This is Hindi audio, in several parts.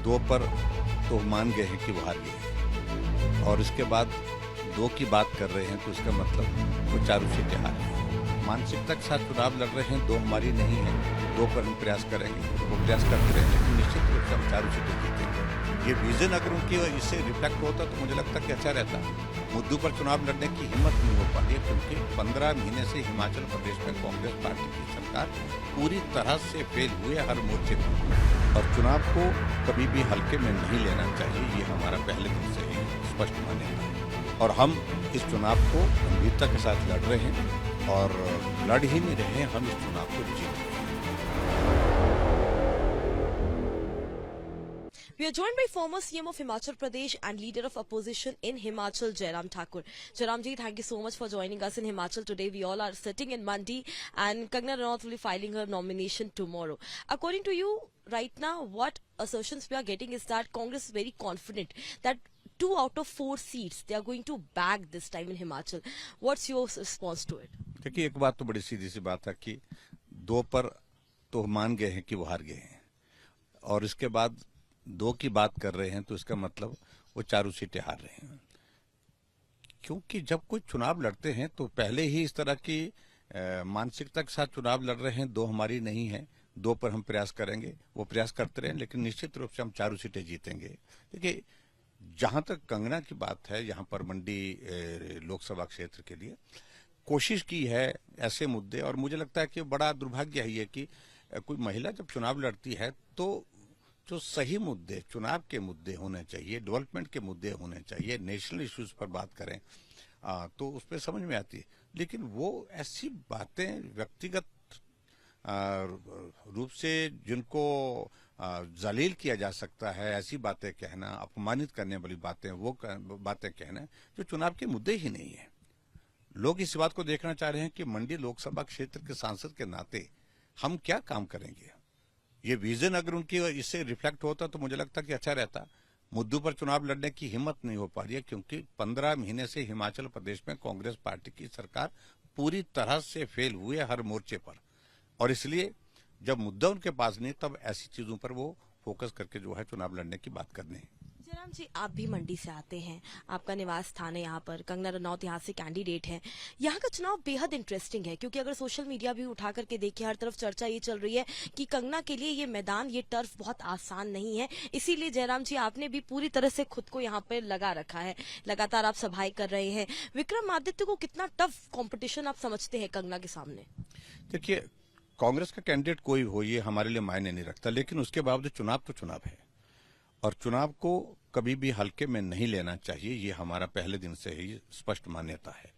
दो पर तो मान गए हैं कि वो हार गए हैं और इसके बाद दो की बात कर रहे हैं तो इसका मतलब वो चारों सीटें हार गए हैं। मानसिकता के साथ चुनाव लड़ रहे हैं, दो हमारी नहीं है, दो पर हम प्रयास करेंगे, वो प्रयास करते रहे, लेकिन निश्चित रूप से हम चारों सीटें जीतेंगे। ये विजन अगर उनकी इससे रिफ्लेक्ट होता तो मुझे लगता कि अच्छा रहता। मुद्दों पर चुनाव लड़ने की हिम्मत नहीं हो पा रही है क्योंकि 15 महीने से हिमाचल प्रदेश में कांग्रेस पार्टी की सरकार पूरी तरह से फेल हुई है हर मोर्चे पर और चुनाव को कभी भी हल्के में नहीं लेना चाहिए। ये हमारा पहले दिन से ही स्पष्ट मान्यता है और हम इस चुनाव को गंभीरता के साथ लड़ रहे हैं और लड़ ही नहीं रहे हैं, हम इस चुनाव को जीत रहे हैं। We are joined by former CM of Himachal Pradesh and leader of opposition in Himachal, Jairam Thakur. Jairam ji, thank you so much for joining us in Himachal today. We all are sitting in Mandi and Kangana Ranaut will be filing her nomination tomorrow. According to you, right now, what assertions we are getting is that Congress is very confident that 2 out of 4 seats they are going to bag this time in Himachal. What's your response to it? देखिए, एक बात तो बड़ी सीधी सी बात है कि दो पर तो मान गए हैं कि वो हार गए हैं और इसके बाद दो की बात कर रहे हैं तो इसका मतलब वो चारों सीटें हार रहे हैं। क्योंकि जब कोई चुनाव लड़ते हैं तो पहले ही इस तरह की मानसिकता के साथ चुनाव लड़ रहे हैं, दो हमारी नहीं है, दो पर हम प्रयास करेंगे, वो प्रयास करते रहे, लेकिन निश्चित रूप से हम चारों सीटें जीतेंगे। देखिए, जहां तक कंगना की बात है, यहाँ पर मंडी लोकसभा क्षेत्र के लिए कोशिश की है ऐसे मुद्दे, और मुझे लगता है कि बड़ा दुर्भाग्य है ये कि कोई महिला जब चुनाव लड़ती है तो जो सही मुद्दे, चुनाव के मुद्दे होने चाहिए, डेवलपमेंट के मुद्दे होने चाहिए, नेशनल इश्यूज पर बात करें तो उस पर समझ में आती है। लेकिन वो ऐसी बातें व्यक्तिगत रूप से जिनको जलील किया जा सकता है, ऐसी बातें कहना, अपमानित करने वाली बातें, वो बातें कहना जो चुनाव के मुद्दे ही नहीं है। लोग इस बात को देखना चाह रहे हैं कि मंडी लोकसभा क्षेत्र के सांसद के नाते हम क्या काम करेंगे। ये विजन अगर उनकी इससे रिफ्लेक्ट होता तो मुझे लगता कि अच्छा रहता। मुद्दों पर चुनाव लड़ने की हिम्मत नहीं हो पा रही है क्योंकि 15 महीने से हिमाचल प्रदेश में कांग्रेस पार्टी की सरकार पूरी तरह से फेल हुई है हर मोर्चे पर और इसलिए जब मुद्दा उनके पास नहीं तब ऐसी चीजों पर वो फोकस करके जो है चुनाव लड़ने की बात करनी है। जयराम जी, आप भी मंडी से आते हैं, आपका निवास स्थान है यहाँ पर, कंगना रनौत यहाँ से कैंडिडेट हैं। यहाँ का चुनाव बेहद इंटरेस्टिंग है क्योंकि अगर सोशल मीडिया भी उठा करके देखें, हर तरफ चर्चा ये चल रही है कि कंगना के लिए ये मैदान, ये टर्फ बहुत आसान नहीं है। इसीलिए जयराम जी, आपने भी पूरी तरह से खुद को यहाँ पे लगा रखा है, लगातार आप सभाएं कर रहे हैं। विक्रमादित्य को कितना टफ कॉम्पिटिशन आप समझते हैं कंगना के सामने? देखिए, कांग्रेस का कैंडिडेट कोई हो ये हमारे लिए मायने नहीं रखता, लेकिन उसके बावजूद चुनाव तो चुनाव है और चुनाव को कभी भी हल्के में नहीं लेना चाहिए। ये हमारा पहले दिन से ही स्पष्ट मान्यता है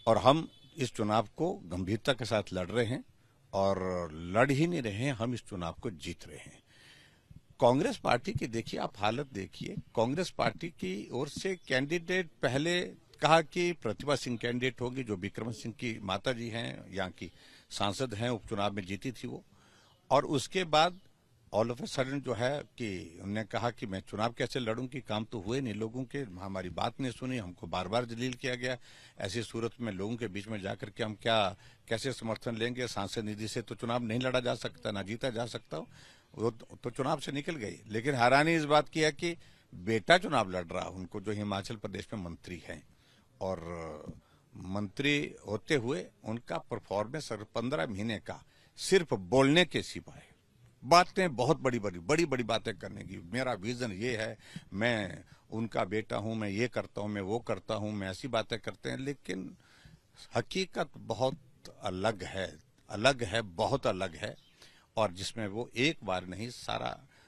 और हम इस चुनाव को गंभीरता के साथ लड़ रहे हैं और लड़ ही नहीं रहे हैं, हम इस चुनाव को जीत रहे हैं। कांग्रेस पार्टी की देखिए आप हालत देखिए, कांग्रेस पार्टी की ओर से कैंडिडेट पहले कहा कि प्रतिभा सिंह कैंडिडेट होगी, जो विक्रम सिंह की माता जी हैं, यहाँ की सांसद हैं, उपचुनाव में जीती थी वो, और उसके बाद ऑल ऑफ ए सडन जो है कि उन्होंने कहा कि मैं चुनाव कैसे लड़ूंगी, काम तो हुए नहीं, लोगों के हमारी बात नहीं सुनी, हमको बार बार जलील किया गया। ऐसी सूरत में लोगों के बीच में जाकर के हम कैसे समर्थन लेंगे। सांसद निधि से तो चुनाव नहीं लड़ा जा सकता, ना जीता जा सकता, वो तो चुनाव से निकल गई। लेकिन हैरानी इस बात की है कि बेटा चुनाव लड़ रहा, उनको जो हिमाचल प्रदेश में मंत्री हैं और मंत्री होते हुए उनका परफॉर्मेंस 15 महीने का सिर्फ बोलने के सिवाय, बातें बहुत बड़ी बड़ी बातें करने की, मेरा विजन ये है, मैं उनका बेटा हूं, मैं ये करता हूं, मैं वो करता हूं, मैं ऐसी बातें करते हैं। लेकिन हकीकत बहुत अलग है, बहुत अलग है और जिसमें वो एक बार नहीं,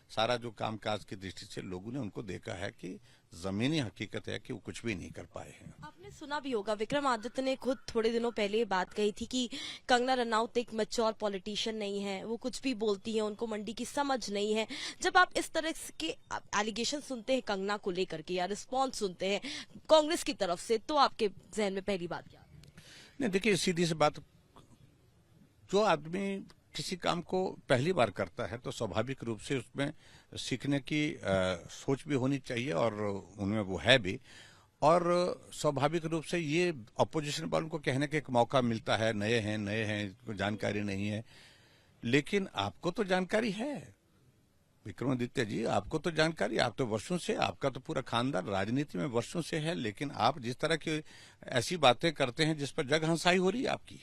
सारा जो कामकाज की दृष्टि से लोगों ने उनको देखा है कि जमीनी हकीकत है कि वो कुछ भी नहीं कर पाए हैं। आपने सुना भी होगा, विक्रमादित्य ने खुद थोड़े दिनों पहले ये बात कही थी कि कंगना रनौत एक मैच्योर पॉलिटिशियन नहीं है, वो कुछ भी बोलती है, उनको मंडी की समझ नहीं है। जब आप इस तरह के एलिगेशन सुनते हैं कंगना को लेकर के या रिस्पॉन्स सुनते हैं कांग्रेस की तरफ से, तो आपके जहन में पहली बात क्या? नहीं, देखिए सीधी सी बात, जो आदमी किसी काम को पहली बार करता है तो स्वाभाविक रूप से उसमें सीखने की सोच भी होनी चाहिए और उनमें वो है भी, और स्वाभाविक रूप से ये अपोजिशन वालों को कहने का एक मौका मिलता है, नए हैं, जानकारी नहीं है। लेकिन आपको तो जानकारी है, विक्रमादित्य जी, आपको तो जानकारी, आप तो वर्षों से, आपका तो पूरा खानदान राजनीति में वर्षों से है, लेकिन आप जिस तरह की ऐसी बातें करते हैं जिस पर जग हंसाई हो रही है आपकी,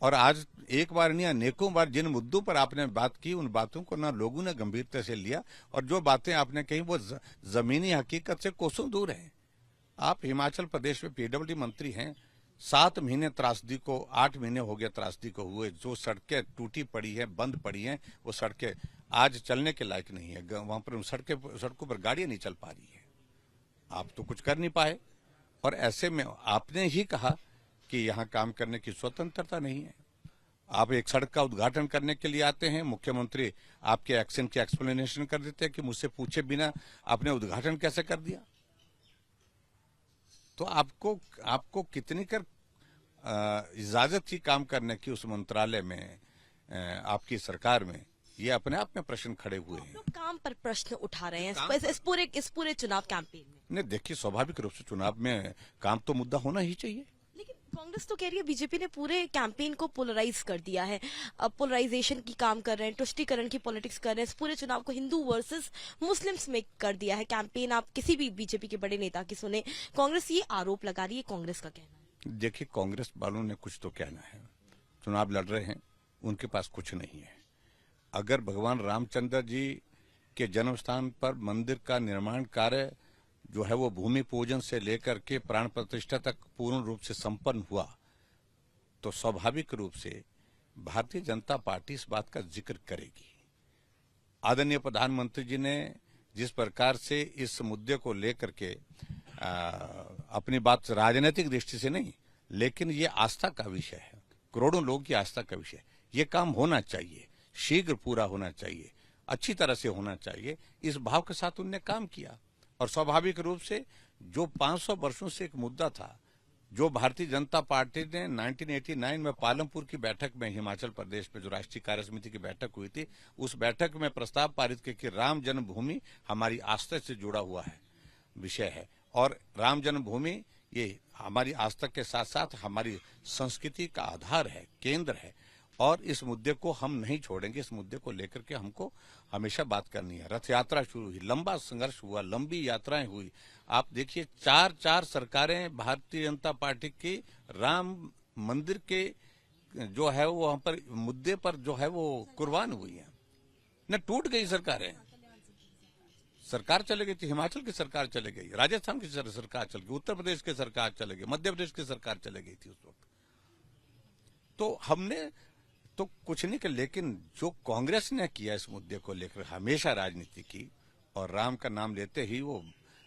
और आज एक बार नहीं अनेकों बार जिन मुद्दों पर आपने बात की उन बातों को ना लोगों ने गंभीरता से लिया, और जो बातें आपने कही वो जमीनी हकीकत से कोसों दूर है। आप हिमाचल प्रदेश में पीडब्ल्यूडी मंत्री हैं, 7 महीने त्रासदी को, 8 महीने हो गए त्रासदी को हुए, जो सड़कें टूटी पड़ी हैं, बंद पड़ी हैं, वो सड़कें आज चलने के लायक नहीं है, वहां पर सड़कों पर गाड़ियां नहीं चल पा रही है, आप तो कुछ कर नहीं पाए। और ऐसे में आपने ही कहा कि यहाँ काम करने की स्वतंत्रता नहीं है। आप एक सड़क का उद्घाटन करने के लिए आते हैं, मुख्यमंत्री आपके एक्शन की एक्सप्लेनेशन कर देते हैं कि मुझसे पूछे बिना आपने उद्घाटन कैसे कर दिया। तो आपको कितनी कर इजाजत थी काम करने की उस मंत्रालय में, आपकी सरकार में, ये अपने आप में प्रश्न खड़े हुए हैं। लोग काम पर प्रश्न उठा रहे हैं इस पूरे चुनाव कैंपेन में। नहीं, देखिए, स्वाभाविक रूप से चुनाव में काम तो मुद्दा होना ही चाहिए। लेकिन कांग्रेस तो कह रही है बीजेपी ने पूरे कैंपेन को पोलराइज कर दिया है, अब पोलराइजेशन की काम कर रहे हैं, तुष्टीकरण की पॉलिटिक्स कर रहे हैं, इस पूरे चुनाव को हिंदू वर्सेस मुस्लिम्स में कर दिया है कैंपेन। आप किसी भी बीजेपी के बड़े नेता की सुने, कांग्रेस ये आरोप लगा रही है, कांग्रेस का कहना है। देखिए, कांग्रेस वालों ने कुछ तो कहना है, चुनाव लड़ रहे हैं, उनके पास कुछ नहीं है। अगर भगवान रामचंद्र जी के जन्म स्थान पर मंदिर का निर्माण कार्य जो है वो भूमि पूजन से लेकर के प्राण प्रतिष्ठा तक पूर्ण रूप से संपन्न हुआ, तो स्वाभाविक रूप से भारतीय जनता पार्टी इस बात का जिक्र करेगी। आदरणीय प्रधानमंत्री जी ने जिस प्रकार से इस मुद्दे को लेकर के अपनी बात राजनीतिक दृष्टि से नहीं, लेकिन ये आस्था का विषय है, करोड़ों लोगों की आस्था का विषय, ये काम होना चाहिए, शीघ्र पूरा होना चाहिए, अच्छी तरह से होना चाहिए, इस भाव के साथ उनने काम किया। और स्वाभाविक रूप से जो 500 वर्षों से एक मुद्दा था, जो भारतीय जनता पार्टी ने 1989 में पालमपुर की बैठक में हिमाचल प्रदेश में जो राष्ट्रीय कार्य समिति की बैठक हुई थी, उस बैठक में प्रस्ताव पारित किया कि राम जन्मभूमि हमारी आस्था से जुड़ा हुआ है विषय है, और राम जन्मभूमि ये हमारी आस्था के साथ साथ हमारी संस्कृति का आधार है, केंद्र है, और इस मुद्दे को हम नहीं छोड़ेंगे। इस मुद्दे को लेकर के हमको हमेशा बात करनी है। रथ यात्रा शुरू हुई, लंबा संघर्ष हुआ, लंबी यात्राएं हुई। आप देखिए, 4 सरकारें भारतीय जनता पार्टी की राम मंदिर के जो है वो वहां पर मुद्दे पर जो है वो कुर्बान हुई है, न टूट गई सरकारें। सरकार चले गई थी, हिमाचल की सरकार चले गई, राजस्थान की सरकार चले गई, उत्तर प्रदेश की सरकार चले गई, मध्य प्रदेश की सरकार चले गई थी उस वक्त। तो हमने तो कुछ नहीं किया, लेकिन जो कांग्रेस ने किया इस मुद्दे को लेकर हमेशा राजनीति की, और राम का नाम लेते ही वो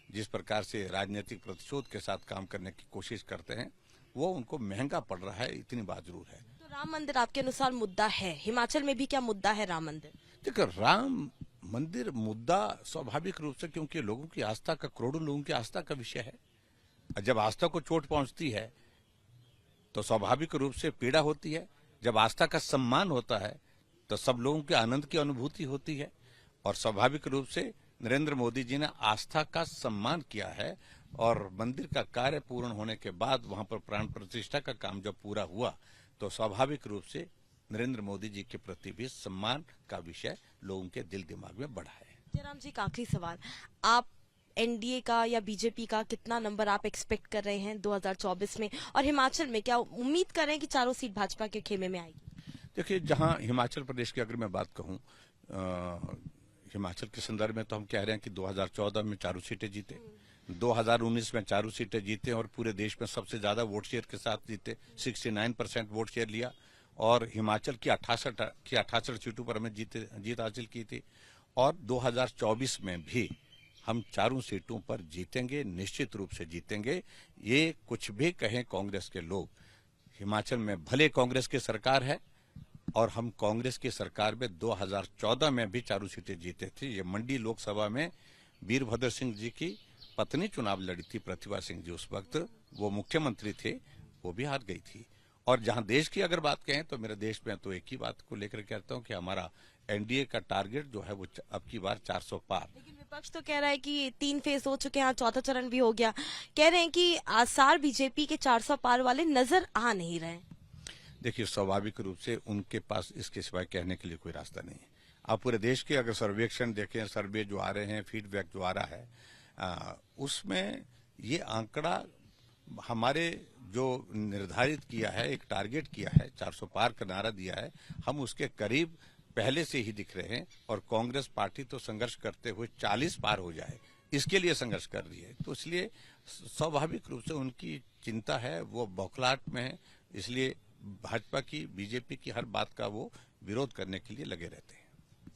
जिस प्रकार से राजनीतिक प्रतिशोध के साथ काम करने की कोशिश करते हैं, वो उनको महंगा पड़ रहा है, इतनी बात जरूर है। तो राम मंदिर आपके अनुसार मुद्दा है, हिमाचल में भी क्या मुद्दा है राम मंदिर? देखो, राम मंदिर मुद्दा स्वाभाविक रूप से, क्योंकि लोगों की आस्था का, करोड़ों लोगों की आस्था का विषय है। जब आस्था को चोट पहुंचती है तो स्वाभाविक रूप से पीड़ा होती है। जब आस्था का सम्मान होता है तो सब लोगों के आनंद की अनुभूति होती है, और स्वाभाविक रूप से नरेंद्र मोदी जी ने आस्था का सम्मान किया है, और मंदिर का कार्य पूर्ण होने के बाद वहां पर प्राण प्रतिष्ठा का काम जब पूरा हुआ, तो स्वाभाविक रूप से नरेंद्र मोदी जी के प्रति भी सम्मान का विषय लोगों के दिल दिमाग में बढ़ा है। जयराम जी, का आखिरी सवाल, आप एनडीए का या बीजेपी का कितना नंबर आप एक्सपेक्ट कर रहे हैं 2024 में, और हिमाचल में क्या उम्मीद कर रहे हैं कि चारों सीट भाजपा के खेमे में आएगी? देखिए, जहां हिमाचल प्रदेश की अगर मैं बात कहूं, हिमाचल के संदर्भ में तो हम कह रहे हैं कि 2014 में 4 सीटें जीते, 2019 में 4 सीटें जीते, और पूरे देश में सबसे ज्यादा वोट शेयर के साथ जीते, 69% वोट शेयर लिया, और हिमाचल की 68 सीटों पर हमें जीत हासिल की थी। और 2024 में भी हम 4 सीटों पर जीतेंगे, निश्चित रूप से जीतेंगे। ये कुछ भी कहें कांग्रेस के लोग, हिमाचल में भले कांग्रेस की सरकार है, और हम कांग्रेस की सरकार में 2014 में भी 4 सीटें जीते थे। ये मंडी लोकसभा में वीरभद्र सिंह जी की पत्नी चुनाव लड़ी थी, प्रतिभा सिंह जी, उस वक्त वो मुख्यमंत्री थे, वो भी हार गई थी। और जहां देश की अगर बात कहें तो मेरे देश में तो एक ही बात को लेकर कहता हूं कि हमारा एनडीए का टारगेट जो है वो अब की बार 400 पार। लेकिन विपक्ष तो कह रहा है कि 3 फेज हो चुके हैं, 4था चरण भी हो गया, कह रहे हैं कि आसार बीजेपी के 400 पार वाले नजर आ नहीं रहे। देखिए, स्वाभाविक रूप से उनके पास इसके सिवाय कहने के लिए कोई रास्ता नहीं है। आप पूरे देश के अगर सर्वेक्षण देखें, सर्वे जो आ रहे हैं, फीडबैक जो आ रहा है, उसमें ये आंकड़ा हमारे जो निर्धारित किया है, एक टारगेट किया है, 400 पार का नारा दिया है, हम उसके करीब पहले से ही दिख रहे हैं। और कांग्रेस पार्टी तो संघर्ष करते हुए 40 पार हो जाए, इसके लिए संघर्ष कर रही है। तो इसलिए स्वाभाविक रूप से उनकी चिंता है, वो बौखलाहट में है, इसलिए भाजपा की, बीजेपी की हर बात का वो विरोध करने के लिए लगे रहते हैं।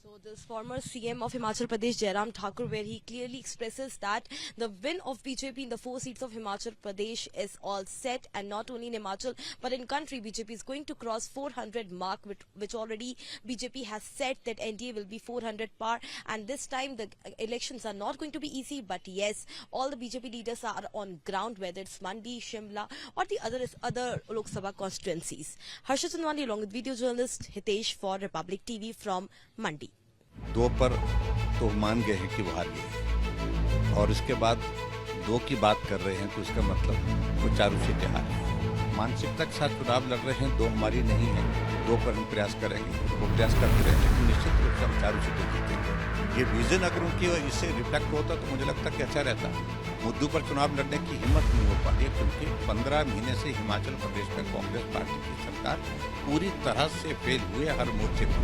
So this former CM of Himachal Pradesh, Jairam Thakur, where he clearly expresses that the win of BJP in the 4 seats of Himachal Pradesh is all set, and not only in Himachal but in country, BJP is going to cross 400 mark, which already BJP has said that NDA will be 400 par, and this time the elections are not going to be easy. But yes, all the BJP leaders are on ground, whether it's Mandi, Shimla, or the other Lok Sabha constituencies. Harsha Chandwani along with video journalist Hitesh for Republic TV from Mandi. 2 पर तो मान गए हैं कि वो हार गए, और इसके बाद 2 की बात कर रहे हैं, तो इसका मतलब वो 4 सीटें हार गए। मानसिकता के साथ चुनाव लड़ रहे हैं, 2 हमारी नहीं है, 2 पर हम प्रयास करेंगे, वो प्रयास करते रहेंगे, लेकिन निश्चित रूप से हम 4 सीटें जीतेंगे। ये विजन अगर उनकी इससे रिफ्लेक्ट होता तो मुझे लगता कि अच्छा रहता। मुद्दों पर चुनाव लड़ने की हिम्मत नहीं हो पाती, क्योंकि 15 महीने से हिमाचल प्रदेश में कांग्रेस पार्टी की सरकार पूरी तरह से फेल हुई है हर मोर्चे पर,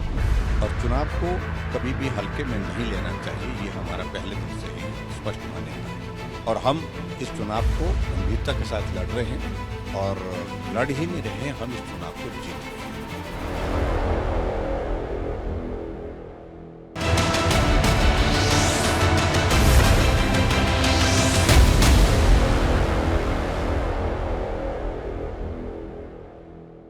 और चुनाव को कभी भी हल्के में नहीं लेना चाहिए, ये हमारा पहले दिन से ही स्पष्ट मान्यता है। और हम इस चुनाव को गंभीरता के साथ लड़ रहे हैं, और लड़ ही नहीं रहे हैं, हम इस चुनाव को जीत रहे हैं।